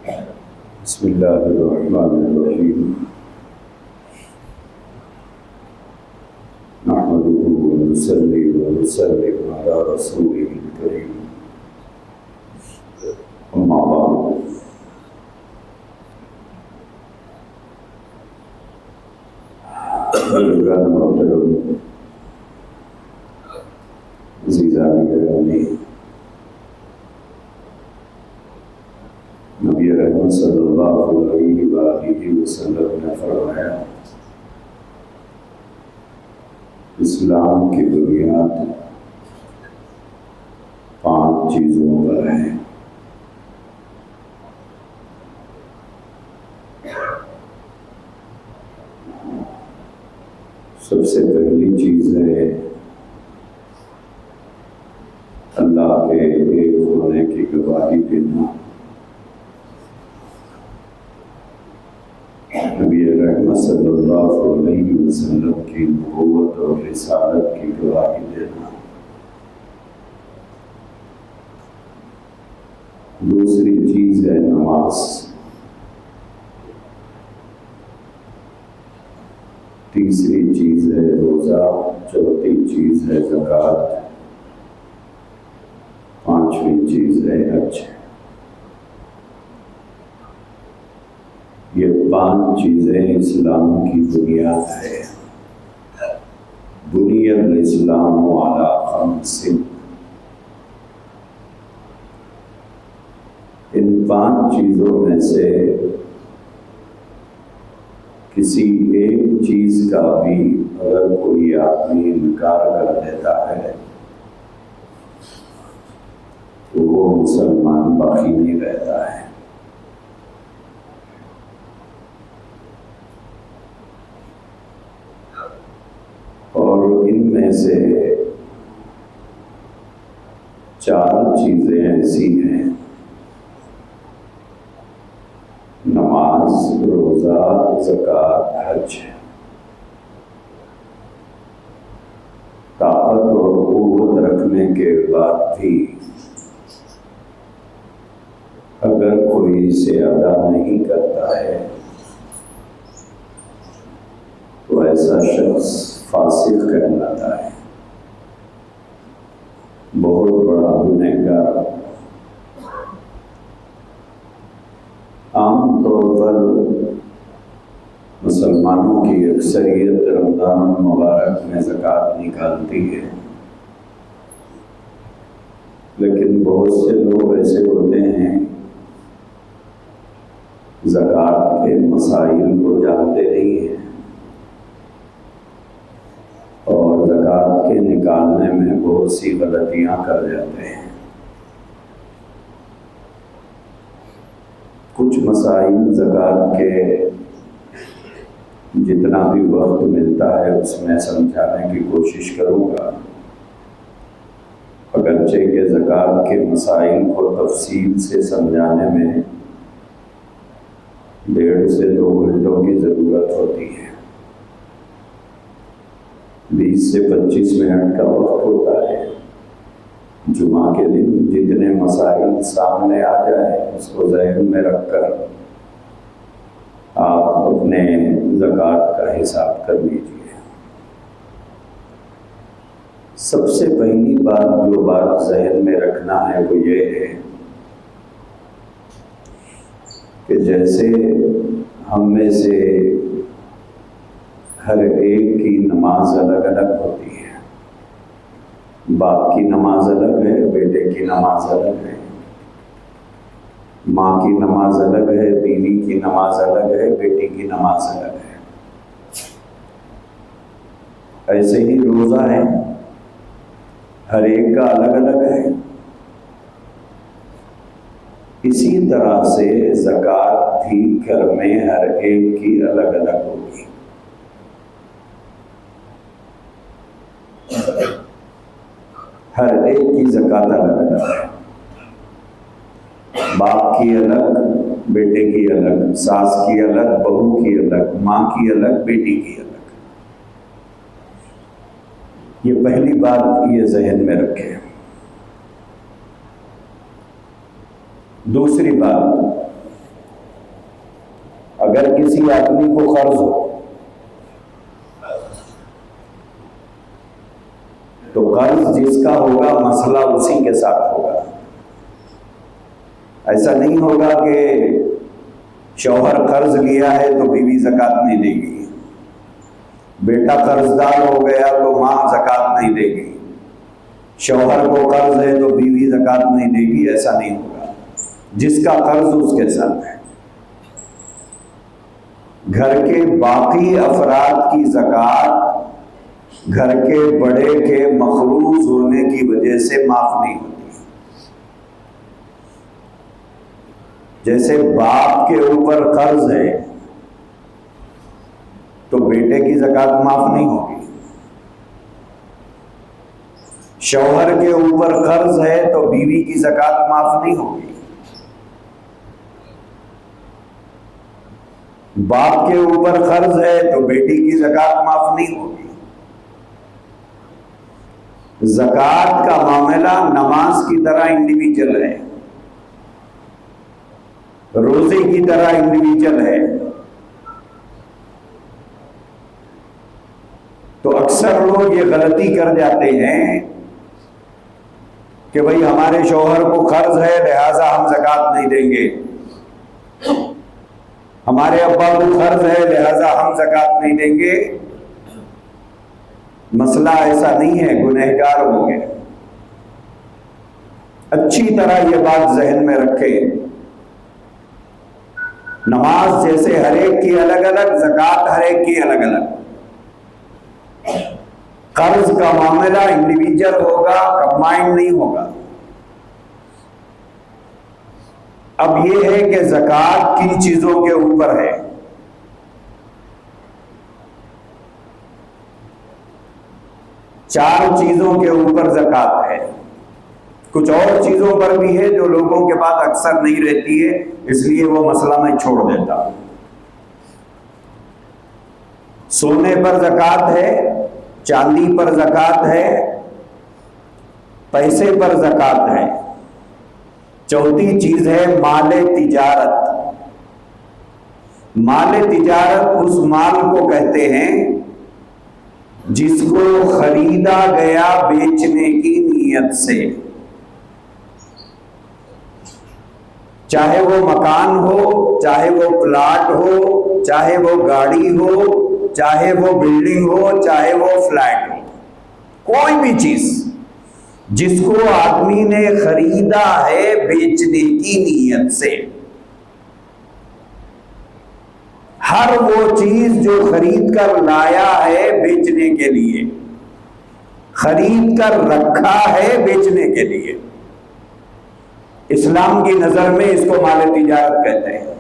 بسم اللہ الرحمن الرحیم نحمده ونصلي ونسلم على رسوله الكريم اما بعد بزرگان محترم عزیزان گرامی، نبی رحمت صلی اللہ علیہ وآلہ وسلم نے فرمایا، اسلام کی بنیاد 5 چیزوں پر ہے۔ سب سے پہلی چیز ہے اللہ کے ایک ہونے کی گواہی دینا۔ نبی رحمت صلی اللہ علیہ وسلم کی نبوت اور رسالت کی گواہی دینا۔ دوسری چیز ہے نماز۔ تیسری چیز ہے روزہ۔ چوتھی چیز ہے زکوٰۃ۔ 5ویں چیز ہے حج۔ یہ 5 چیزیں اسلام کی بنیاد ہے۔ بنی الاسلام علی 5۔ ان 5 چیزوں میں سے کسی ایک چیز کا بھی اگر کوئی آدمی انکار کر دیتا ہے تو وہ مسلمان باقی نہیں رہتا ہے۔ اور ان میں سے 4 چیزیں ایسی ہیں: نماز، روزہ، زکوٰۃ، حج۔ طاقت اور قوت رکھنے کے بعد بھی اگر کوئی اسے ادا نہیں کرتا ہے تو ایسا شخص فاسق کہلاتا ہے، بہت بڑا گنہگار۔ عام طور پر مسلمانوں کی اکثریت رمضان المبارک میں زکوٰۃ نکالتی ہے، لیکن بہت سے لوگ ایسے ہوتے ہیں زکوٰۃ کے مسائل کو جانتے نہیں ہیں اور زکوٰۃ کے نکالنے میں بہت سی غلطیاں کر جاتے ہیں۔ کچھ مسائل زکوٰۃ کے جتنا بھی وقت ملتا ہے اس میں سمجھانے کی کوشش کروں گا، اگرچہ کہ زکوٰۃ کے مسائل کو تفصیل سے سمجھانے میں 1.5 سے 2 گھنٹوں کی ضرورت ہوتی ہے۔ 20 سے 25 منٹ کا وقت ہوتا ہے۔ جمعہ کے دن جتنے مسائل سامنے آ جائیں اس کو ذہن میں رکھ کر آپ اپنے زکوٰۃ کا حساب کر لیجیے۔ سب سے پہلی جو بات ذہن میں رکھنا ہے وہ یہ ہے کہ جیسے ہم میں سے ہر ایک کی نماز الگ الگ ہوتی ہے۔ باپ کی نماز الگ ہے، بیٹے کی نماز الگ ہے، ماں کی نماز الگ ہے، بیوی کی نماز الگ ہے، بیٹی کی نماز الگ ہے۔ ایسے ہی روزہ ہے، ہر ایک کا الگ الگ ہے۔ اسی طرح سے زکوٰۃ بھی گھر میں ہر ایک کی الگ الگ ہوگی۔ ہر ایک کی زکوٰۃ الگ الگ ہے۔ باپ کی الگ، بیٹے کی الگ، ساس کی الگ، بہو کی الگ، ماں کی الگ، بیٹی کی الگ۔ یہ پہلی بات یہ ذہن میں رکھیں۔ دوسری بات، اگر کسی آدمی کو قرض ہو تو قرض جس کا ہوگا مسئلہ اسی کے ساتھ ہوگا. ایسا نہیں ہوگا کہ شوہر قرض لیا ہے تو بیوی زکوٰۃ نہیں دے گی، بیٹا قرض دار ہو گیا تو ماں زکوٰۃ نہیں دے گی، شوہر کو قرض ہے تو بیوی زکوٰۃ نہیں دے گی. ایسا نہیں ہوگا. جس کا قرض اس کے ساتھ ہے. گھر کے باقی افراد کی زکوٰۃ گھر کے بڑے کے مقروض ہونے کی وجہ سے معاف نہیں ہوتی. جیسے باپ کے اوپر قرض ہے تو بیٹے کی زکوٰۃ معاف نہیں ہوگی. شوہر کے اوپر قرض ہے تو بیوی کی زکوٰۃ معاف نہیں ہوگی. باپ کے اوپر قرض ہے تو بیٹی کی زکوٰۃ معاف نہیں ہوگی. زکوٰۃ کا معاملہ نماز کی طرح انڈیویجول ہے، روزے کی طرح انڈیویجول ہے. تو اکثر لوگ یہ غلطی کر جاتے ہیں کہ بھئی ہمارے شوہر کو قرض ہے لہذا ہم زکوٰۃ نہیں دیں گے، ہمارے ابا کو قرض ہے لہذا ہم زکوٰۃ نہیں دیں گے. مسئلہ ایسا نہیں ہے، گنہگار ہوں گے. اچھی طرح یہ بات ذہن میں رکھیں. نماز جیسے ہر ایک کی الگ الگ، زکوٰۃ ہر ایک کی الگ الگ. قرض کا معاملہ انڈیویجول ہوگا، کمبائنڈ نہیں ہوگا. اب یہ ہے کہ زکوٰۃ کن چیزوں کے اوپر ہے. چار چیزوں کے اوپر زکوٰۃ ہے. کچھ اور چیزوں پر بھی ہے جو لوگوں کے پاس اکثر نہیں رہتی ہے، اس لیے وہ مسئلہ میں چھوڑ دیتا ہوں. سونے پر زکوٰۃ ہے، چاندی پر زکوٰۃ ہے، پیسے پر زکوٰۃ ہے. چوتھی چیز ہے مال تجارت. مال تجارت اس مال کو کہتے ہیں جس کو خریدا گیا بیچنے کی نیت سے. چاہے وہ مکان ہو، چاہے وہ پلاٹ ہو، چاہے وہ گاڑی ہو، چاہے وہ بلڈنگ ہو، چاہے وہ فلیٹ ہو، کوئی بھی چیز جس کو آدمی نے خریدا ہے بیچنے کی نیت سے. ہر وہ چیز جو خرید کر لایا ہے بیچنے کے لیے، خرید کر رکھا ہے بیچنے کے لیے، اسلام کی نظر میں اس کو مال تجارت کہتے ہیں.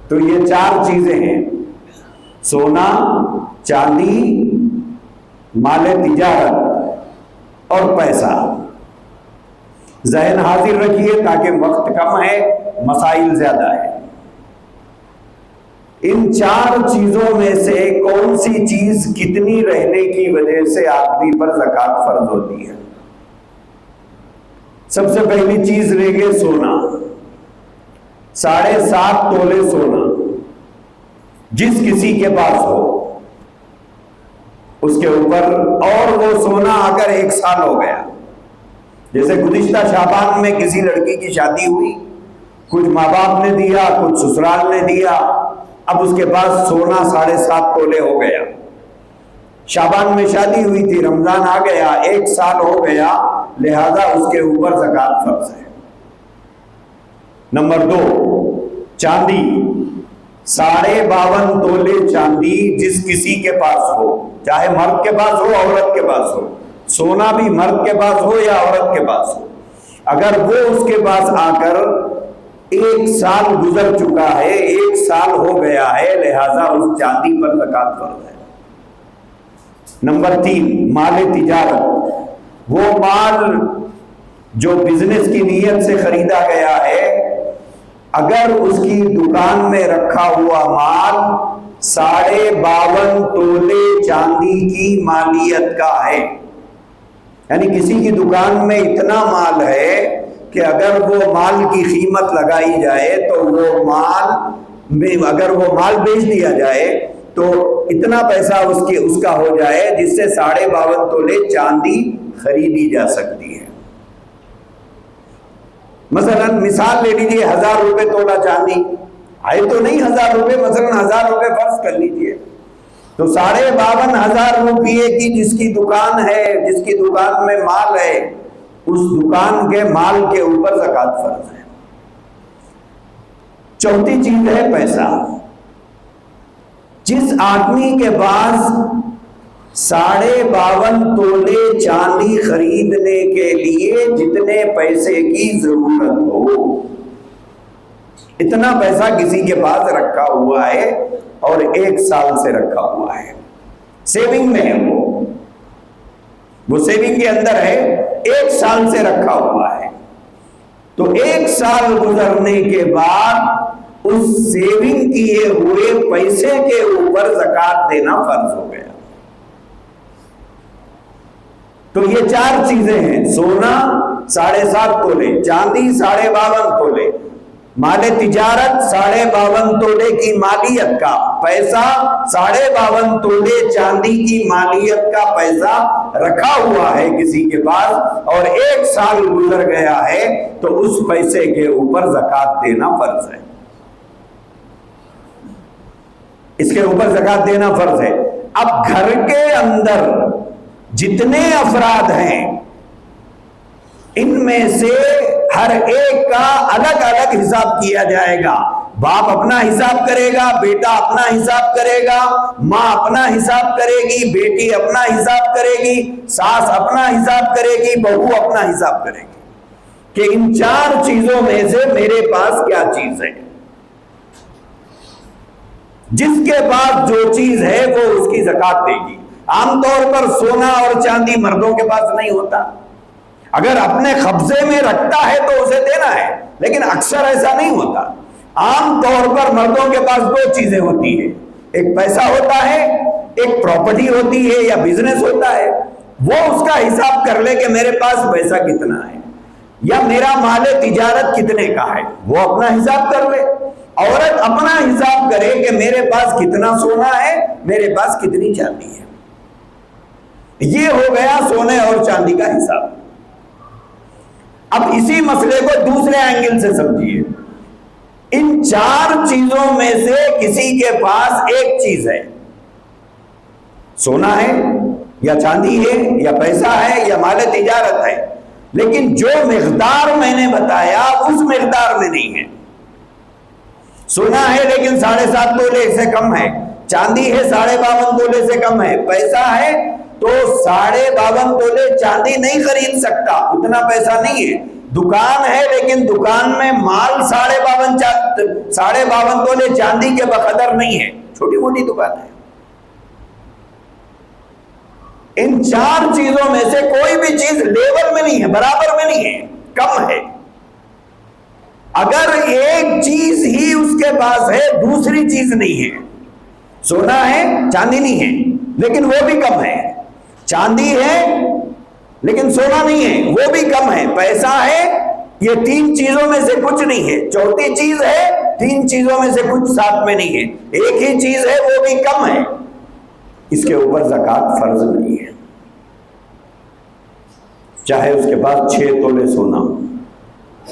تو یہ چار چیزیں ہیں: سونا، چاندی، مال تجارت اور پیسہ. ذہن حاضر رکھیے تاکہ وقت کم ہے، مسائل زیادہ ہے. ان چار چیزوں میں سے کون سی چیز کتنی رہنے کی وجہ سے آدمی پر زکوٰۃ فرض ہوتی ہے؟ سب سے پہلی چیز لیں گے سونا. 7.5 تولے سونا جس کسی کے پاس ہو اس کے اوپر، اور وہ سونا اگر 1 سال ہو گیا، جیسے گزشتہ شعبان میں کسی لڑکی کی شادی ہوئی، کچھ ماں باپ نے دیا، کچھ سسرال نے دیا، اب اس کے پاس سونا 7.5 تولے ہو گیا. شعبان میں شادی ہوئی تھی، رمضان آ گیا، 1 سال ہو گیا، لہذا اس کے اوپر زکوٰۃ فرض ہے. نمبر 2، چاندی. 52.5 تولے چاندی جس کسی کے پاس ہو، چاہے مرد کے پاس ہو عورت کے پاس ہو. سونا بھی مرد کے پاس ہو یا عورت کے پاس ہو، اگر وہ اس کے پاس آ کر 1 سال گزر چکا ہے، 1 سال ہو گیا ہے، لہذا اس چاندی پر زکوٰۃ فرض ہے. نمبر 3، مال تجارت. وہ مال جو بزنس کی نیت سے خریدا گیا ہے، اگر اس کی دکان میں رکھا ہوا مال 52.5 تولے چاندی کی مالیت کا ہے، یعنی کسی کی دکان میں اتنا مال ہے کہ اگر وہ مال کی قیمت لگائی جائے تو وہ مال میں اگر وہ مال بیچ دیا جائے تو اتنا پیسہ اس کا ہو جائے جس سے 52.5 تولے چاندی خریدی جا سکتی ہے. مثلا مثال لے لیجیے 1000 روپے تولہ چاندی ہے تو نہیں 1000 روپے، مثلا 1000 روپے فرض کر لیجیے، تو 52.5 روپیے کی جس کی دکان ہے، جس کی دکان میں مال ہے، اس دکان کے مال کے اوپر زکوٰۃ فرض ہے. چوتھی چیز ہے پیسہ. جس آدمی کے پاس 52.5 تولے چاندی خریدنے کے لیے جتنے پیسے کی ضرورت ہو، اتنا پیسہ کسی کے پاس رکھا ہوا ہے اور 1 سال سے رکھا ہوا ہے، سیونگ میں ہے، وہ سیونگ کے اندر ہے، 1 سال سے رکھا ہوا ہے، تو 1 سال گزرنے کے بعد اس سیونگ کیے ہوئے پیسے کے اوپر زکوٰۃ دینا فرض ہو گیا. تو یہ 4 چیزیں ہیں: سونا 7.5 تولے، چاندی 52.5 تولے، مال تجارت 52.5 تولے کی مالیت کا پیسہ، 52.5 تولے چاندی کی مالیت کا پیسہ رکھا ہوا ہے کسی کے پاس اور 1 سال گزر گیا ہے تو اس پیسے کے اوپر زکوٰۃ دینا فرض ہے. اس کے اوپر زکوٰۃ دینا فرض ہے. اب گھر کے اندر جتنے افراد ہیں ان میں سے ہر ایک کا الگ الگ حساب کیا جائے گا. باپ اپنا حساب کرے گا، بیٹا اپنا حساب کرے گا، ماں اپنا حساب کرے گی، بیٹی اپنا حساب کرے گی، ساس اپنا حساب کرے گی، بہو اپنا حساب کرے گی کہ ان 4 چیزوں میں سے میرے پاس کیا چیز ہے. جس کے پاس جو چیز ہے وہ اس کی زکوٰۃ دے گی. عام طور پر سونا اور چاندی مردوں کے پاس نہیں ہوتا، اگر اپنے قبضے میں رکھتا ہے تو اسے دینا ہے، لیکن اکثر ایسا نہیں ہوتا. عام طور پر مردوں کے پاس 2 چیزیں ہوتی ہیں، ایک پیسہ ہوتا ہے، ایک پراپرٹی ہوتی ہے یا بزنس ہوتا ہے. وہ اس کا حساب کر لے کہ میرے پاس پیسہ کتنا ہے یا میرا مال تجارت کتنے کا ہے، وہ اپنا حساب کر لے. عورت اپنا حساب کرے کہ میرے پاس کتنا سونا ہے، میرے پاس کتنی چاندی ہے. یہ ہو گیا سونے اور چاندی کا حساب. اب اسی مسئلے کو دوسرے اینگل سے سمجھیے. ان 4 چیزوں میں سے کسی کے پاس ایک چیز ہے، سونا ہے یا چاندی ہے یا پیسہ ہے یا مال تجارت ہے، لیکن جو مقدار میں نے بتایا اس مقدار میں نہیں ہے. سونا ہے لیکن 7.5 تولے سے کم ہے، چاندی ہے 52.5 تولے سے کم ہے، پیسہ ہے تو 52.5 تولے چاندی نہیں خرید سکتا، اتنا پیسہ نہیں ہے. دکان ہے لیکن دکان میں مال 52.5 تولے چاندی کے بقدر نہیں ہے، چھوٹی موٹی دکان ہے. ان 4 چیزوں میں سے کوئی بھی چیز لیول میں نہیں ہے، برابر میں نہیں ہے، کم ہے. اگر ایک چیز ہی اس کے پاس ہے دوسری چیز نہیں ہے، سونا ہے چاندی نہیں ہے لیکن وہ بھی کم ہے، چاندی ہے لیکن سونا نہیں ہے وہ بھی کم ہے، پیسہ ہے، یہ 3 چیزوں میں سے کچھ نہیں ہے، چوتھی چیز ہے، 3 چیزوں میں سے کچھ ساتھ میں نہیں ہے، ایک ہی چیز ہے وہ بھی کم ہے، اس کے اوپر زکوٰۃ فرض نہیں ہے. چاہے اس کے پاس 6 تولے سونا ہو،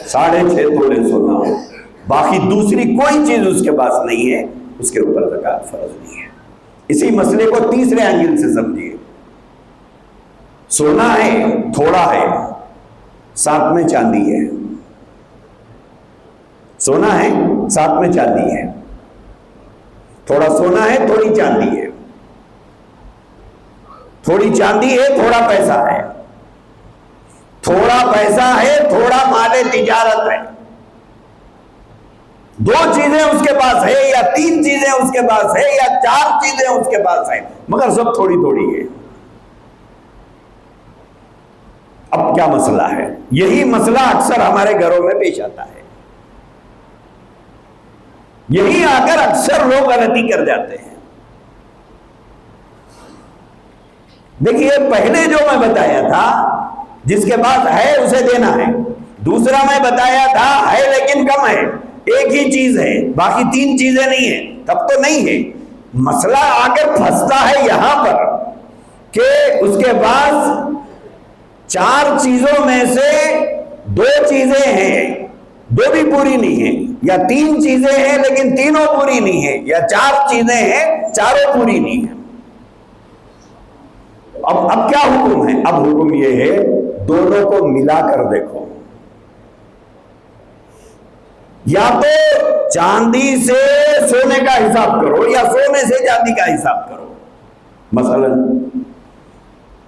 6.5 تولے سونا ہو، باقی دوسری کوئی چیز اس کے پاس نہیں ہے، اس کے اوپر زکوٰۃ فرض نہیں ہے. اسی مسئلے کو تیسرے اینگل سے سمجھیے. سونا ہے، تھوڑا ہے، ساتھ میں چاندی ہے. سونا ہے، ساتھ میں چاندی ہے، تھوڑا سونا ہے، تھوڑی چاندی ہے، تھوڑی چاندی ہے، تھوڑا پیسہ ہے، تھوڑا پیسہ ہے، تھوڑا مال تجارت ہے. 2 چیزیں اس کے پاس ہے یا 3 چیزیں اس کے پاس ہے یا 4 چیزیں اس کے پاس ہے، مگر سب تھوڑی تھوڑی ہے. اب کیا مسئلہ ہے؟ یہی مسئلہ اکثر ہمارے گھروں میں پیش آتا ہے. یہی آ کر اکثر لوگ غلطی کر جاتے ہیں. دیکھیے پہلے جو میں بتایا تھا، جس کے پاس ہے اسے دینا ہے، دوسرا میں بتایا تھا ہے لیکن کم ہے، ایک ہی چیز ہے، باقی 3 چیزیں نہیں ہیں، تب تو نہیں ہے۔ مسئلہ آ کر پھنستا ہے یہاں پر کہ اس کے بعد 4 چیزوں میں سے 2 چیزیں ہیں، 2 بھی پوری نہیں ہیں، یا 3 چیزیں ہیں لیکن تینوں پوری نہیں ہیں، یا 4 چیزیں ہیں چاروں پوری نہیں ہیں۔ اب کیا حکم ہے؟ اب حکم یہ ہے دونوں کو ملا کر دیکھو، یا تو چاندی سے سونے کا حساب کرو یا سونے سے چاندی کا حساب کرو۔ مثلا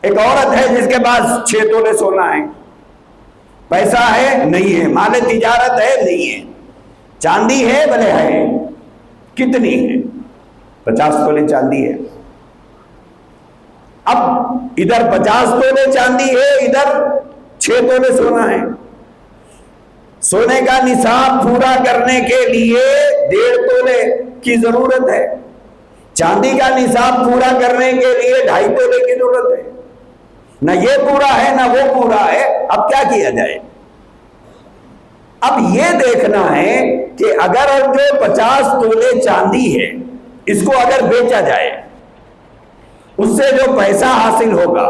ایک عورت ہے جس کے پاس 6 تولے سونا ہے، پیسہ ہے نہیں ہے، مال تجارت ہے نہیں ہے، چاندی ہے بھلے ہے، کتنی ہے؟ 50 تولے چاندی ہے۔ اب ادھر 50 تولے چاندی ہے، ادھر 6 تولے سونا ہے۔ سونے کا نصاب پورا کرنے کے لیے 1.5 تولے کی ضرورت ہے، چاندی کا نصاب پورا کرنے کے لیے 2.5 تولے کی ضرورت ہے۔ نہ یہ پورا ہے نہ وہ پورا ہے، اب کیا کیا جائے؟ اب یہ دیکھنا ہے کہ اگر جو 50 تولے چاندی ہے اس کو اگر بیچا جائے، اس سے جو پیسہ حاصل ہوگا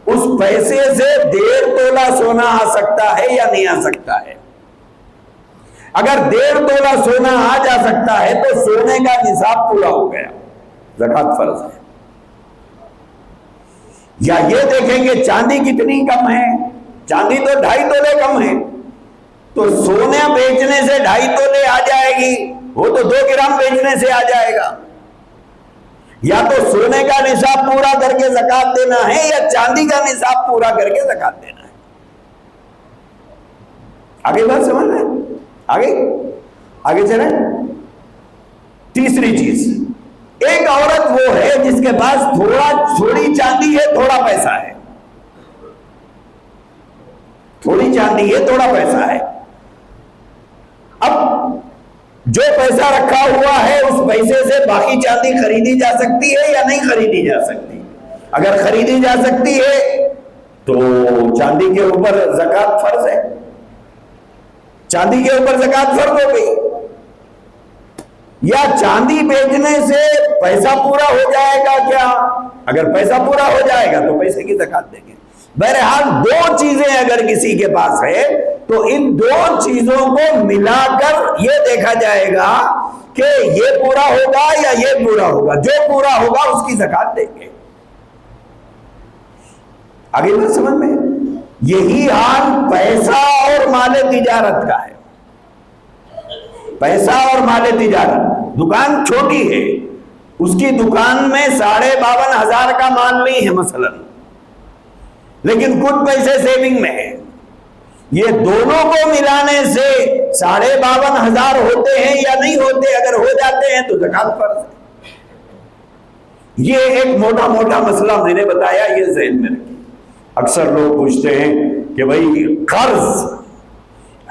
اس پیسے سے 1.5 تولہ سونا آ سکتا ہے یا نہیں آ سکتا ہے؟ اگر 1.5 تولہ سونا آ جا سکتا ہے تو سونے کا نصاب پورا ہو گیا، زکوٰۃ فرض ہے۔ یا یہ دیکھیں گے چاندی کتنی کم ہے، چاندی تو 2.5 تولے کم ہے، تو سونا بیچنے سے 2.5 تولے آ جائے گی، وہ تو 2 گرام بیچنے سے آ جائے گا۔ یا تو سونے کا نصاب پورا کر کے زکوٰۃ دینا ہے یا چاندی کا نصاب پورا کر کے زکوٰۃ دینا ہے۔ آگے بات سمجھ رہے ہیں؟ آگے چلیں۔ تیسری چیز، ایک عورت وہ ہے جس کے پاس تھوڑی چاندی ہے، تھوڑا پیسہ ہے، تھوڑی چاندی ہے، تھوڑا پیسہ ہے۔ اب جو پیسہ رکھا ہوا ہے اس پیسے سے باقی چاندی خریدی جا سکتی ہے یا نہیں خریدی جا سکتی؟ اگر خریدی جا سکتی ہے تو چاندی کے اوپر زکوٰۃ فرض ہے، چاندی کے اوپر زکوٰۃ فرض ہو گئی۔ یا چاندی بیچنے سے پیسہ پورا ہو جائے گا کیا؟ اگر پیسہ پورا ہو جائے گا تو پیسے کی زکوٰۃ دیں گے۔ بہرحال 2 چیزیں اگر کسی کے پاس ہے تو ان 2 چیزوں کو ملا کر یہ دیکھا جائے گا کہ یہ پورا ہوگا یا یہ پورا ہوگا، جو پورا ہوگا اس کی زکوٰۃ دیں گے۔ آگے بات سمجھ میں؟ یہی حال پیسہ اور مال تجارت کا ہے۔ پیسہ اور مال تجارت، دکان چھوٹی ہے، اس کی دکان میں 52,500 کا مال نہیں ہے مثلا، لیکن کچھ پیسے سیونگ میں ہے، یہ دونوں کو ملانے سے 52,500 ہوتے ہیں یا نہیں ہوتے؟ اگر ہو جاتے ہیں تو زکوٰۃ فرض ہے۔ یہ ایک موٹا موٹا مسئلہ میں نے بتایا، یہ ذہن میں رکھیں۔ اکثر لوگ پوچھتے ہیں کہ بھائی قرض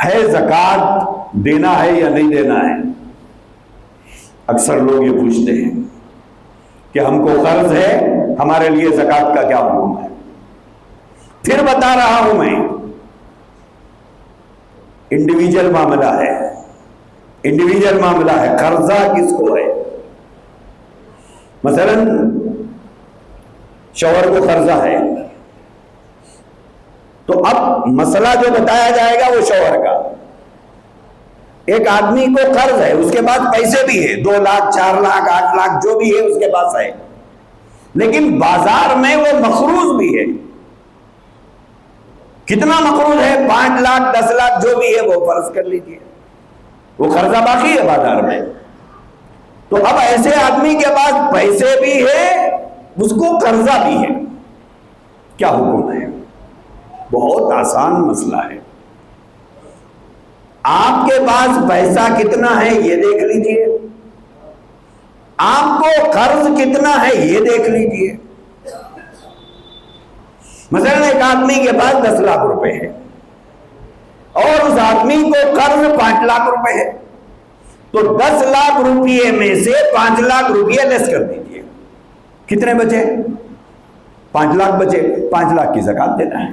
ہے، زکوٰۃ دینا ہے یا نہیں دینا ہے؟ اکثر لوگ یہ پوچھتے ہیں کہ ہم کو قرض ہے، ہمارے لیے زکوٰۃ کا کیا حکم ہے؟ پھر بتا رہا ہوں میں، انڈیویجل معاملہ ہے، انڈیویجل معاملہ ہے، قرضہ کس کو ہے؟ مثلا شوہر کو قرضہ ہے، تو اب مسئلہ جو بتایا جائے گا وہ شوہر کا۔ ایک آدمی کو قرض ہے، اس کے پاس پیسے بھی ہے، 2 لاکھ 4 لاکھ 8 لاکھ جو بھی ہے اس کے پاس ہے، لیکن بازار میں وہ مقروض بھی ہے۔ کتنا مقروض ہے؟ 5 لاکھ 10 لاکھ جو بھی ہے وہ فرض کر لیجئے، وہ قرضہ باقی ہے بازار میں۔ تو اب ایسے آدمی کے پاس پیسے بھی ہے، اس کو قرضہ بھی ہے، کیا حکم ہے؟ بہت آسان مسئلہ ہے۔ آپ کے پاس پیسہ کتنا ہے یہ دیکھ لیجئے، آپ کو قرض کتنا ہے یہ دیکھ لیجئے۔ مثلا ایک آدمی کے پاس 10 لاکھ روپے ہے اور اس آدمی کو قرض 5 لاکھ روپے ہے، تو 10 لاکھ روپے میں سے 5 لاکھ روپے لیس کر دیجئے، کتنے بچے؟ 5 لاکھ بچے، 5 لاکھ کی زکوٰۃ دینا ہے۔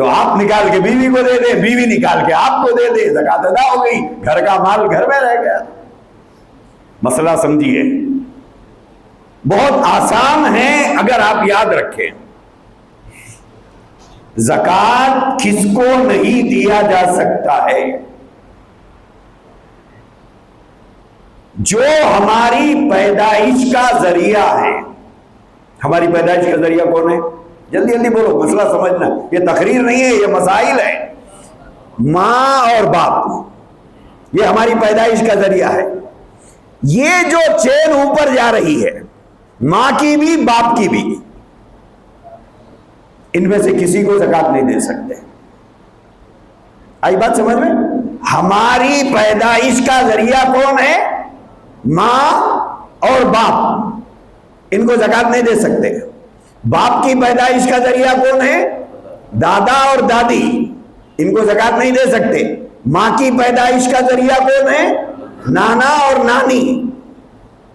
تو آپ نکال کے بیوی کو دے دیں، بیوی نکال کے آپ کو دے دے، زکات ادا ہو گئی، گھر کا مال گھر میں رہ گیا۔ مسئلہ سمجھیے، بہت آسان ہے اگر آپ یاد رکھیں۔ زکات کس کو نہیں دیا جا سکتا ہے؟ جو ہماری پیدائش کا ذریعہ ہے۔ ہماری پیدائش کا ذریعہ کون ہے؟ جلدی جلدی بولو، مسئلہ سمجھنا، یہ تقریر نہیں ہے، یہ مسائل ہے۔ ماں اور باپ، یہ ہماری پیدائش کا ذریعہ ہے۔ یہ جو چین اوپر جا رہی ہے، ماں کی بھی باپ کی بھی، ان میں سے کسی کو زکات نہیں دے سکتے۔ آئی بات سمجھ میں؟ ہماری پیدائش کا ذریعہ کون ہے؟ ماں اور باپ، ان کو زکات نہیں دے سکتے۔ باپ کی پیدائش کا ذریعہ کون ہے؟ دادا اور دادی، ان کو زکات نہیں دے سکتے۔ ماں کی پیدائش کا ذریعہ کون ہے؟ نانا اور نانی۔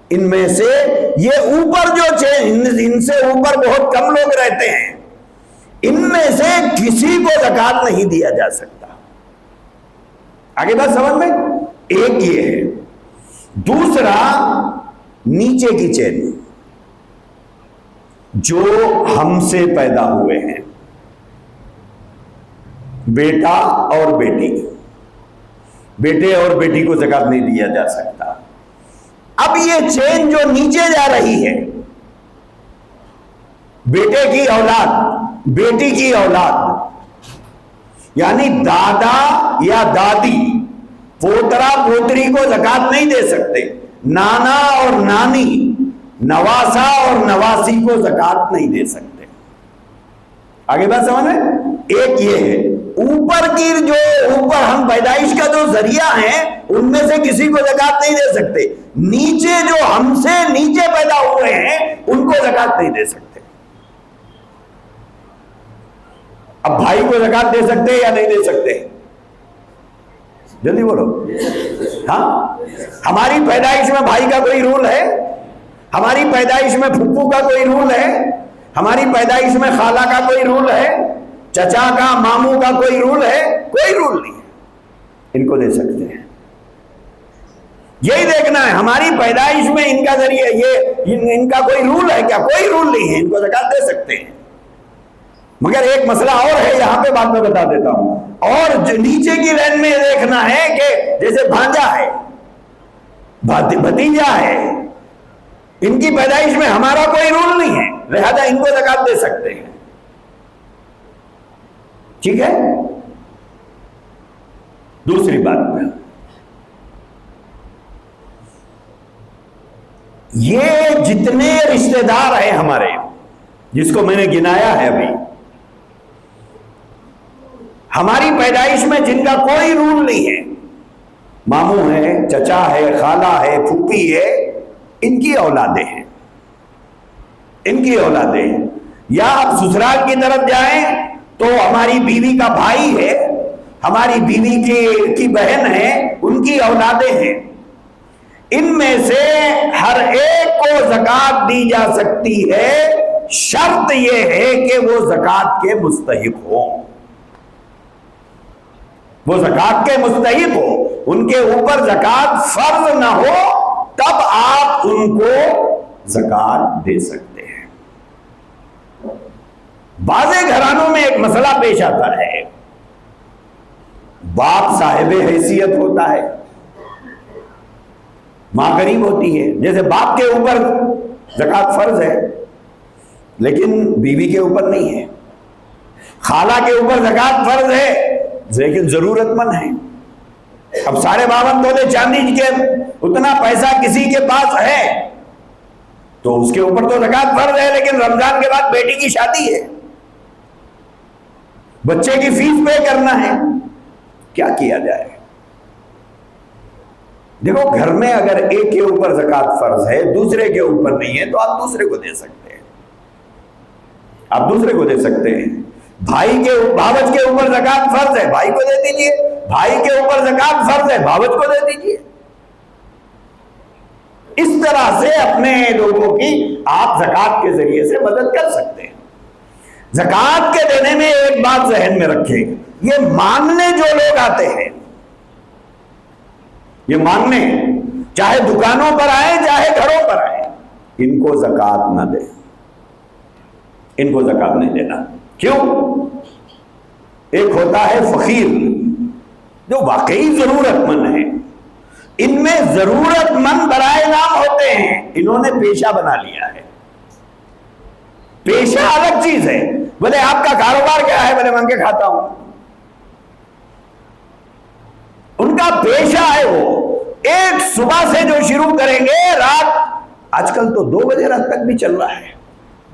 ان میں سے یہ اوپر جو ان سے اوپر بہت کم لوگ رہتے ہیں، ان میں سے کسی کو زکات نہیں دیا جا سکتا۔ آگے بات سمجھ میں؟ ایک یہ ہے۔ دوسرا، نیچے کی چین، جو ہم سے پیدا ہوئے ہیں، بیٹا اور بیٹی، بیٹے اور بیٹی کو زکات نہیں دیا جا سکتا۔ اب یہ چین جو نیچے جا رہی ہے، بیٹے کی اولاد، بیٹی کی اولاد، یعنی دادا یا دادی پوترا پوتری کو زکات نہیں دے سکتے۔ نانا اور نانی، نواسا اور نواسی کو زکات نہیں دے سکتے۔ آگے بات سمجھ میں؟ ایک یہ ہے، اوپر کی جو اوپر ہم پیدائش کا جو ذریعہ ہیں، ان میں سے کسی کو زکات نہیں دے سکتے۔ نیچے جو ہم سے نیچے پیدا ہوئے ہیں، ان کو زکات نہیں دے سکتے۔ اب بھائی کو زکات دے سکتے یا نہیں دے سکتے؟ جلدی بولو۔ ہاں، ہماری پیدائش میں بھائی کا کوئی رول ہے؟ ہماری پیدائش میں پھپھو کا کوئی رول ہے؟ ہماری پیدائش میں خالہ کا کوئی رول ہے؟ چچا کا، ماموں کا کوئی رول ہے؟ کوئی رول نہیں ہے۔ ان کو دے سکتے ہیں۔ یہی دیکھنا ہے ہماری پیدائش میں ان کا ذریعہ، یہ ان کا کوئی رول ہے کیا؟ کوئی رول نہیں ہے، ان کو زکات دے سکتے ہیں۔ مگر ایک مسئلہ اور ہے، یہاں پہ بعد میں بتا دیتا ہوں۔ اور جو نیچے کی لائن میں دیکھنا ہے کہ جیسے بھانجا ہے، بھتیجا ہے، ان کی پیدائش میں ہمارا کوئی رول نہیں ہے، لہذا ان کو زکات دے سکتے ہیں۔ ٹھیک ہے؟ دوسری بات، یہ جتنے رشتہ دار ہیں ہمارے، جس کو میں نے گنایا ہے ابھی، ہماری پیدائش میں جن کا کوئی رول نہیں ہے، ماموں ہے، چچا ہے، خالہ ہے، پھوپھی ہے، ان کی اولادیں ہیں، ان کی اولادیں ہیں۔ یا آپ سسرال کی طرف جائیں تو ہماری بیوی کا بھائی ہے، ہماری بیوی کی بہن ہے، ان کی اولادیں ہیں۔ ان میں سے ہر ایک کو زکات دی جا سکتی ہے، شرط یہ ہے کہ وہ زکات کے مستحق ہوں، وہ زکات کے مستحق ہو، ان کے اوپر زکات فرض نہ ہو، تب آپ ان کو زکات دے سکتے ہیں۔ بعض گھرانوں میں ایک مسئلہ پیش آتا ہے، باپ صاحب حیثیت ہوتا ہے، ماں غریب ہوتی ہے، جیسے باپ کے اوپر زکات فرض ہے لیکن بیوی کے اوپر نہیں ہے، خالہ کے اوپر زکات فرض ہے لیکن ضرورت مند ہے۔ اب سارے 52 تولے چاندی کے اتنا پیسہ کسی کے پاس ہے تو اس کے اوپر تو زکات فرض ہے، لیکن رمضان کے بعد بیٹی کی شادی ہے، بچے کی فیس پے کرنا ہے، کیا کیا جائے؟ دیکھو، گھر میں اگر ایک کے اوپر زکات فرض ہے، دوسرے کے اوپر نہیں ہے، تو آپ دوسرے کو دے سکتے ہیں، آپ دوسرے کو دے سکتے ہیں۔ بھائی کے بھاوج کے اوپر زکات فرض ہے، بھائی کو دے دیجئے، بھائی کے اوپر زکات فرض ہے، بھاوج کو دے دیجئے۔ اس طرح سے اپنے لوگوں کی آپ زکات کے ذریعے سے مدد کر سکتے ہیں۔ زکات کے دینے میں ایک بات ذہن میں رکھے، یہ مانگنے جو لوگ آتے ہیں، یہ مانگنے، چاہے دکانوں پر آئے چاہے گھروں پر آئے، ان کو زکات نہ دے، ان کو زکات نہیں دینا۔ کیوں؟ ایک ہوتا ہے فقیر جو واقعی ضرورت مند ہے، ان میں ضرورت مند برائے نام ہوتے ہیں، انہوں نے پیشہ بنا لیا ہے۔ پیشہ الگ چیز ہے، بولے آپ کا کاروبار کیا ہے؟ بولے مانگ کے کھاتا ہوں۔ ان کا پیشہ ہے، وہ ایک صبح سے جو شروع کریں گے رات، آج کل تو 2 بجے رات تک بھی چل رہا ہے،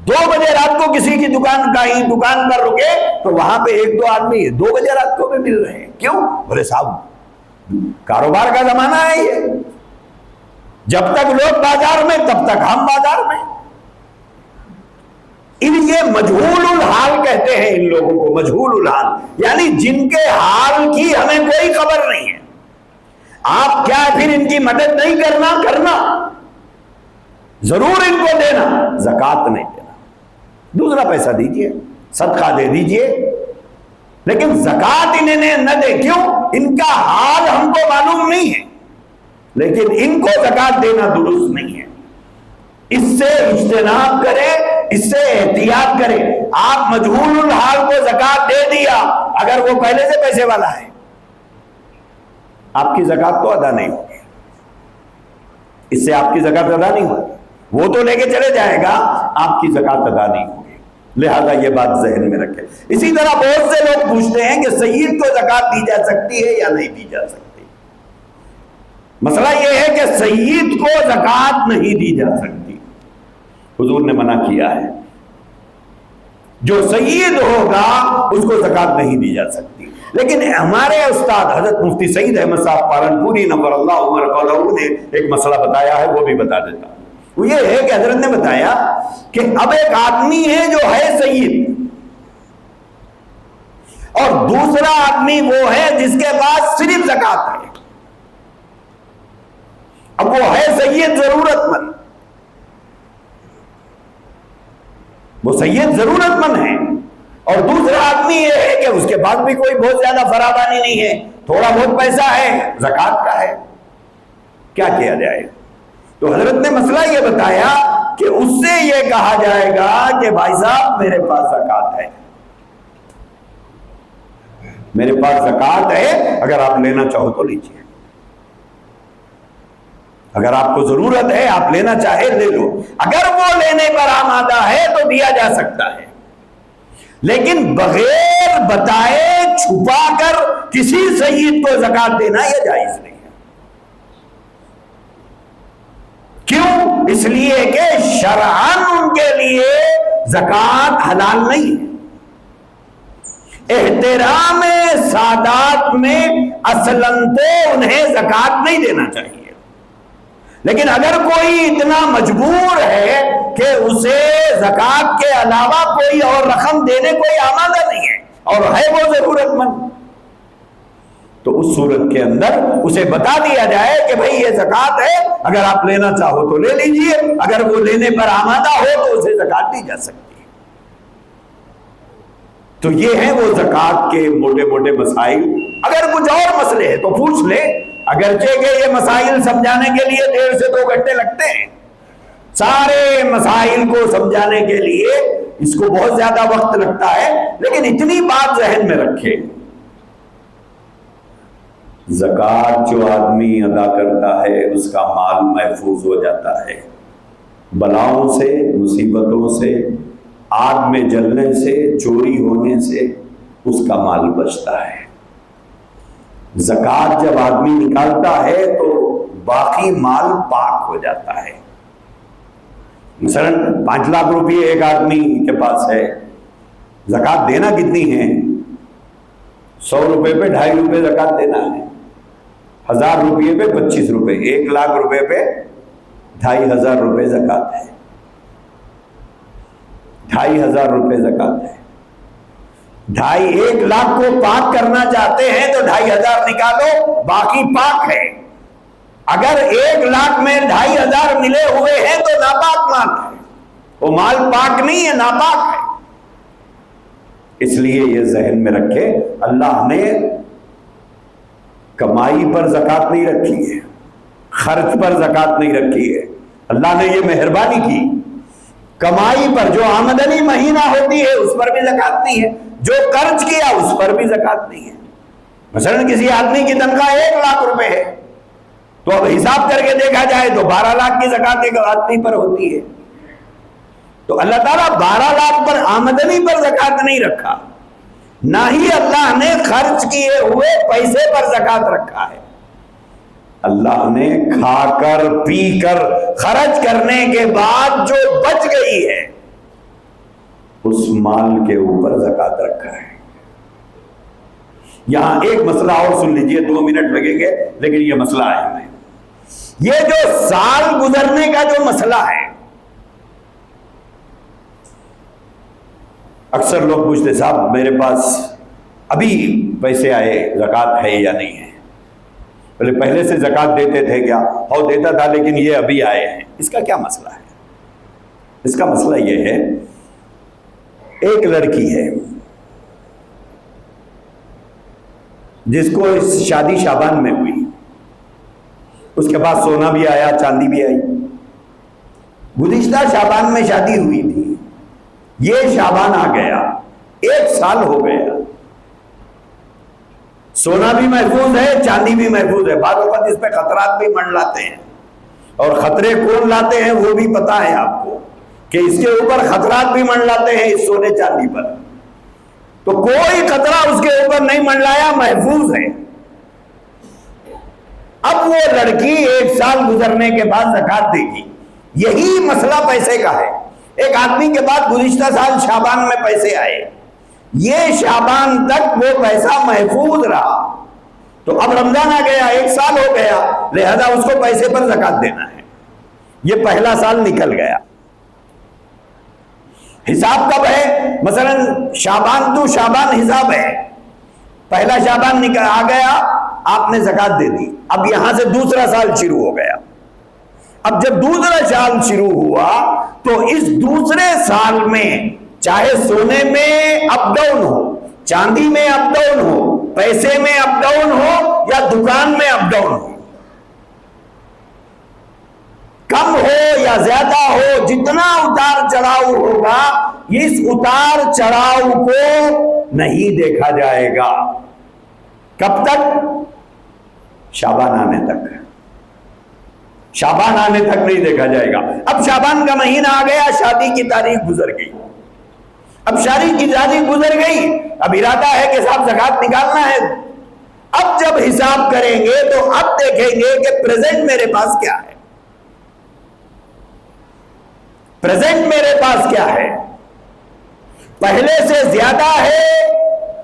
2 بجے رات کو کسی کی دکان پر رکے تو وہاں پہ 1-2 آدمی 2 بجے رات کو بھی مل رہے ہیں۔ کیوں؟ بولے صاحب کاروبار کا زمانہ ہے، یہ جب تک لوگ بازار میں تب تک ہم بازار میں۔ یہ مجہول الحال کہتے ہیں ان لوگوں کو، مجہول الحال، یعنی جن کے حال کی ہمیں کوئی خبر نہیں ہے۔ آپ کیا پھر ان کی مدد نہیں کرنا ضرور ان کو دینا، زکات نہیں دینا، دوسرا پیسہ دیجئے، صدقہ دے دیجئے، لیکن زکات انہیں نہ دے۔ کیوں؟ ان کا حال ہم کو معلوم نہیں ہے، لیکن ان کو زکات دینا درست نہیں ہے۔ اس سے اجتناب کرے، اس سے احتیاط کرے۔ آپ مجہول الحال کو زکات دے دیا، اگر وہ پہلے سے پیسے والا ہے، آپ کی زکات تو ادا نہیں ہوگی، اس سے آپ کی زکات ادا نہیں ہوگی، وہ تو لے کے چلے جائے گا، آپ کی زکات ادا نہیں ہوگی۔ لہذا یہ بات ذہن میں رکھیں۔ اسی طرح بہت سے لوگ پوچھتے ہیں کہ سید کو زکات دی جا سکتی ہے یا نہیں دی جا سکتی۔ مسئلہ یہ ہے کہ سید کو زکات نہیں دی جا سکتی، حضور نے منع کیا ہے، جو سید ہوگا اس کو زکات نہیں دی جا سکتی۔ لیکن ہمارے استاد حضرت مفتی سعید احمد صاحب پالنپوری نور اللہ عمر قولہ نے ایک مسئلہ بتایا ہے، وہ بھی بتا دیتا ہوں۔ وہ یہ ہے کہ حضرت نے بتایا کہ اب ایک آدمی ہے جو ہے سید، اور دوسرا آدمی وہ ہے جس کے پاس صرف زکات ہے۔ اب وہ ہے سید ضرورت مند، وہ سید ضرورت مند ہے، اور دوسرا آدمی یہ ہے کہ اس کے پاس بھی کوئی بہت زیادہ فراوانی نہیں ہے، تھوڑا بہت پیسہ ہے، زکات کا ہے، کیا کیا جائے؟ تو حضرت نے مسئلہ یہ بتایا کہ اس سے یہ کہا جائے گا کہ بھائی صاحب میرے پاس زکات ہے، میرے پاس زکات ہے، اگر آپ لینا چاہو تو لیجیے، اگر آپ کو ضرورت ہے، آپ لینا چاہے لے لو، اگر وہ لینے پر آمادہ ہے تو دیا جا سکتا ہے، لیکن بغیر بتائے چھپا کر کسی سید کو زکات دینا یہ جائز نہیں ہے۔ کیوں؟ اس لیے کہ شرعاً ان کے لیے زکات حلال نہیں ہے۔ احترام سادات میں اصلاً تو انہیں زکات نہیں دینا چاہیے، لیکن اگر کوئی اتنا مجبور ہے کہ اسے زکات کے علاوہ کوئی اور رقم دینے کوئی آمادہ نہیں ہے اور ہے وہ ضرورت مند، تو اس صورت کے اندر اسے بتا دیا جائے کہ بھئی یہ زکات ہے، اگر آپ لینا چاہو تو لے لیجئے، اگر وہ لینے پر آمادہ ہو تو اسے زکات دی جا سکتی ہے۔ تو یہ ہیں وہ زکات کے موٹے موٹے مسائل۔ اگر کچھ اور مسئلے ہیں تو پوچھ لے، اگرچہ کہ یہ مسائل سمجھانے کے لیے 1.5 سے 2 گھنٹے لگتے ہیں، سارے مسائل کو سمجھانے کے لیے اس کو بہت زیادہ وقت لگتا ہے، لیکن اتنی بات ذہن میں رکھے، زکات جو آدمی ادا کرتا ہے اس کا مال محفوظ ہو جاتا ہے، بلاؤں سے، مصیبتوں سے، آگ میں جلنے سے، چوری ہونے سے اس کا مال بچتا ہے۔ زکات جب آدمی نکالتا ہے تو باقی مال پاک ہو جاتا ہے۔ مثلا 5 لاکھ روپے ایک آدمی کے پاس ہے، زکات دینا کتنی ہے؟ 100 روپے پہ 2.5 روپے زکات دینا ہے، 1000 روپے پہ 25 روپے، 1 لاکھ روپے پہ 2500 روپے زکات ہے، 2500 روپے زکات ہے۔ 1 لاکھ کو پاک کرنا چاہتے ہیں تو 2500 نکالو، باقی پاک ہے۔ اگر 1 لاکھ میں 2500 ملے ہوئے ہیں تو ناپاک مال ہے، وہ مال پاک نہیں ہے، ناپاک ہے۔ اس لیے یہ ذہن میں رکھے، اللہ نے کمائی پر زکوٰۃ نہیں رکھی ہے، خرچ پر زکوٰۃ نہیں رکھی ہے، اللہ نے یہ مہربانی کی۔ کمائی پر جو آمدنی مہینہ ہوتی ہے اس پر بھی زکوٰۃ نہیں ہے، جو خرچ کیا اس پر بھی زکوٰۃ نہیں ہے۔ مثلا کسی آدمی کی تنخواہ 1 لاکھ روپے ہے تو اب حساب کر کے دیکھا جائے تو 12 لاکھ کی زکوٰۃ ایک آدمی پر ہوتی ہے۔ تو اللہ تعالیٰ 12 لاکھ پر آمدنی پر زکوٰۃ نہیں رکھا، نہ ہی اللہ نے خرچ کیے ہوئے پیسے پر زکوٰۃ رکھا ہے۔ اللہ نے کھا کر پی کر خرچ کرنے کے بعد جو بچ گئی ہے اس مال کے اوپر زکوٰۃ رکھا ہے۔ یہاں ایک مسئلہ اور سن لیجئے، 2 منٹ لگیں گے لیکن یہ مسئلہ اہم ہے۔ یہ جو سال گزرنے کا جو مسئلہ ہے، اکثر لوگ پوچھتے صاحب میرے پاس ابھی پیسے آئے، زکوٰۃ ہے یا نہیں ہے؟ بولے پہلے سے زکوٰۃ دیتے تھے کیا؟ ہاں دیتا تھا لیکن یہ ابھی آئے ہیں۔ اس کا کیا مسئلہ ہے؟ اس کا مسئلہ یہ ہے، ایک لڑکی ہے جس کو اس شادی شابان میں ہوئی، اس کے پاس سونا بھی آیا، چاندی بھی آئی۔ گزشتہ شابان میں شادی ہوئی تھی، یہ شابان آ گیا، 1 سال ہو گیا، سونا بھی محفوظ ہے، چاندی بھی محفوظ ہے۔ بعض اوقات اس پہ خطرات بھی منڈلاتے ہیں، اور خطرے کون لاتے ہیں وہ بھی پتا ہے آپ کو کہ اس کے اوپر خطرات بھی منڈلاتے ہیں اس سونے چاندی پر۔ تو کوئی خطرہ اس کے اوپر نہیں منڈلایا، محفوظ ہے۔ اب وہ لڑکی 1 سال گزرنے کے بعد زکوٰۃ دے گی۔ یہی مسئلہ پیسے کا ہے۔ ایک آدمی کے بعد گزشتہ سال شابان میں پیسے آئے، یہ شابان تک وہ پیسہ محفوظ رہا، تو اب رمضان آ گیا، 1 سال ہو گیا، لہذا اس کو پیسے پر زکوٰۃ دینا ہے۔ یہ پہلا سال نکل گیا، حساب کب ہے؟ مثلا شابان تو شابان حساب ہے، پہلا شابان نکل آ گیا، آپ نے زکوٰۃ دے دی۔ اب یہاں سے دوسرا سال شروع ہو گیا۔ اب جب دوسرا سال شروع ہوا تو اس دوسرے سال میں چاہے سونے میں اپ ڈاؤن ہو، چاندی میں اپ ڈاؤن ہو، پیسے میں اپ ڈاؤن ہو یا دکان میں اپ ڈاؤن ہو، کم ہو یا زیادہ ہو، جتنا اتار چڑھاؤ ہوگا اس اتار چڑھاؤ کو نہیں دیکھا جائے گا۔ کب تک؟ شابان آنے تک۔ شابان آنے تک نہیں دیکھا جائے گا۔ اب شابان کا مہینہ آ گیا، شادی کی تاریخ گزر گئی۔ اب شادی کی تاریخ گزر گئی، اب ارادہ ہے کہ صاحب زکوٰۃ نکالنا ہے۔ اب جب حساب کریں گے تو اب دیکھیں گے کہ پریزنٹ میرے پاس کیا ہے، پریزنٹ میرے پاس کیا ہے۔ پہلے سے زیادہ ہے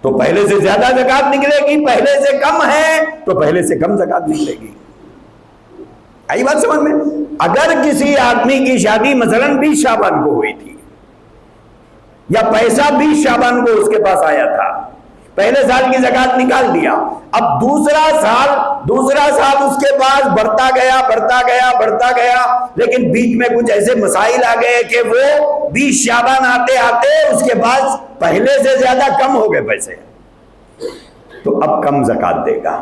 تو پہلے سے زیادہ زکوٰۃ نکلے گی، پہلے سے کم ہے تو پہلے سے کم زکوٰۃ نکلے گی۔ آئی بات سمجھ میں؟ اگر کسی آدمی کی شادی مثلا 20 شعبان کو ہوئی تھی، یا پیسہ 20 شعبان کو اس کے پاس آیا تھا، پہلے سال کی زکوٰۃ نکال دیا، اب دوسرا سال اس کے پاس بڑھتا گیا، لیکن بیچ میں کچھ ایسے مسائل آ گئے کہ وہ 20 شعبان آتے آتے اس کے پاس پہلے سے زیادہ کم ہو گئے پیسے، تو اب کم زکوٰۃ دے گا۔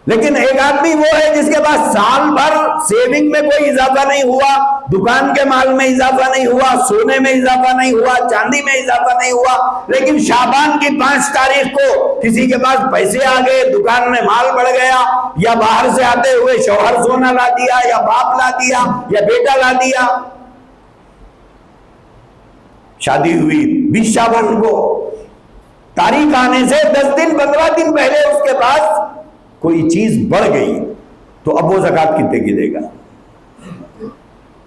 لیکن ایک آدمی وہ ہے جس کے پاس سال بھر سیونگ میں کوئی اضافہ نہیں ہوا، دکان کے مال میں اضافہ نہیں ہوا، سونے میں اضافہ نہیں ہوا، چاندی میں اضافہ نہیں ہوا، لیکن شعبان کی 5 تاریخ کو کسی کے پاس پیسے آ گئے، دکان میں مال بڑھ گیا، یا باہر سے آتے ہوئے شوہر سونا لا دیا، یا باپ لا دیا، یا بیٹا لا دیا، شادی ہوئی 20 شعبان کو، تاریخ آنے سے 10 دن 15 دن پہلے اس کے پاس کوئی چیز بڑھ گئی، تو اب وہ زکوٰۃ کتنے کی دے گا؟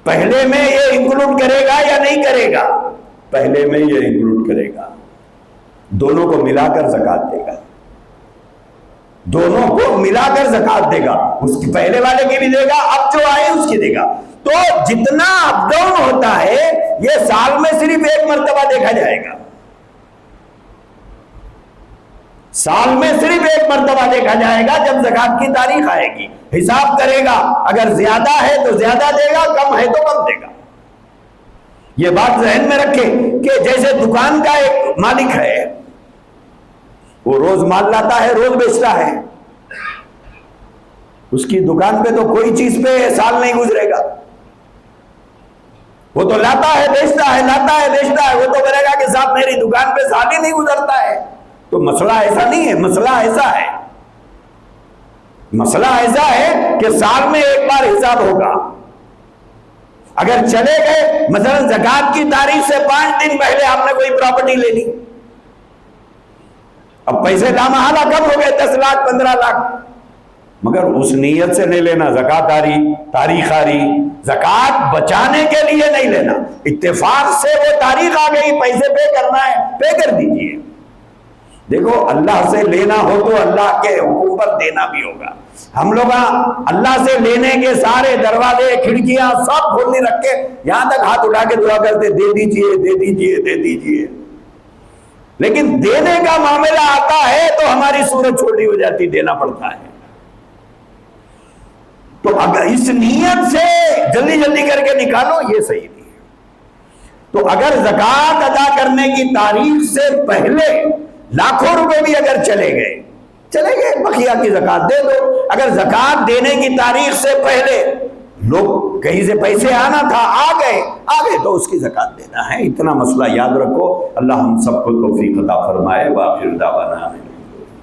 پہلے میں یہ انکلوڈ کرے گا یا نہیں کرے گا؟ پہلے میں یہ انکلوڈ کرے گا، دونوں کو ملا کر زکوٰۃ دے گا، دونوں کو ملا کر زکوٰۃ دے گا، اس کی پہلے والے کی بھی دے گا، اب جو آئے اس کی دے گا۔ تو جتنا اپ ڈاؤن ہوتا ہے یہ سال میں صرف 1 مرتبہ دیکھا جائے گا، سال میں صرف 1 مرتبہ دیکھا جائے گا جب زکوٰۃ کی تاریخ آئے گی، حساب کرے گا، اگر زیادہ ہے تو زیادہ دے گا، کم ہے تو کم دے گا۔ یہ بات ذہن میں رکھیں کہ جیسے دکان کا ایک مالک ہے، وہ روز مال لاتا ہے، روز بیچتا ہے، اس کی دکان پہ تو کوئی چیز پہ سال نہیں گزرے گا، وہ تو لاتا ہے بیچتا ہے، لاتا ہے بیچتا ہے، وہ تو کرے گا کہ صاحب میری دکان پہ سال ہی نہیں گزرتا ہے۔ تو مسئلہ ایسا نہیں ہے، مسئلہ ایسا ہے، مسئلہ ایسا ہے کہ سال میں ایک بار حساب ہوگا۔ اگر چلے گئے مثلا زکوٰۃ کی تاریخ سے 5 دن پہلے آپ نے کوئی پراپرٹی لے لی، اب پیسے لامحالہ کم ہو گئے 10 لاکھ 15 لاکھ، مگر اس نیت سے نہیں لینا زکوٰۃ آ رہی، تاریخ آ رہی، زکوٰۃ بچانے کے لیے نہیں لینا، اتفاق سے وہ تاریخ آ گئی، پیسے پے کرنا ہے پے کر دیجئے۔ دیکھو اللہ سے لینا ہو تو اللہ کے حکم پر دینا بھی ہوگا۔ ہم لوگ اللہ سے لینے کے سارے دروازے کھڑکیاں سب کھولنے رکھ کے یہاں تک ہاتھ اٹھا کے دعا کرتے دے دیجئے دے دیجئے دے دیجئے، لیکن دینے کا معاملہ آتا ہے تو ہماری صورت چھوٹی ہو جاتی، دینا پڑتا ہے۔ تو اگر اس نیت سے جلدی جلدی کر کے نکالو، یہ صحیح نہیں ہے۔ تو اگر زکوٰۃ ادا کرنے کی تاریخ سے پہلے لاکھوں روپے بھی اگر چلے گئے بقیہ کی زکوٰۃ دے دو۔ اگر زکوٰۃ دینے کی تاریخ سے پہلے لوگ کہیں سے پیسے آنا تھا، آ گئے تو اس کی زکوٰۃ دینا ہے۔ اتنا مسئلہ یاد رکھو۔ اللہ ہم سب کو توفیق عطا فرمائے۔ وآخر دعوانا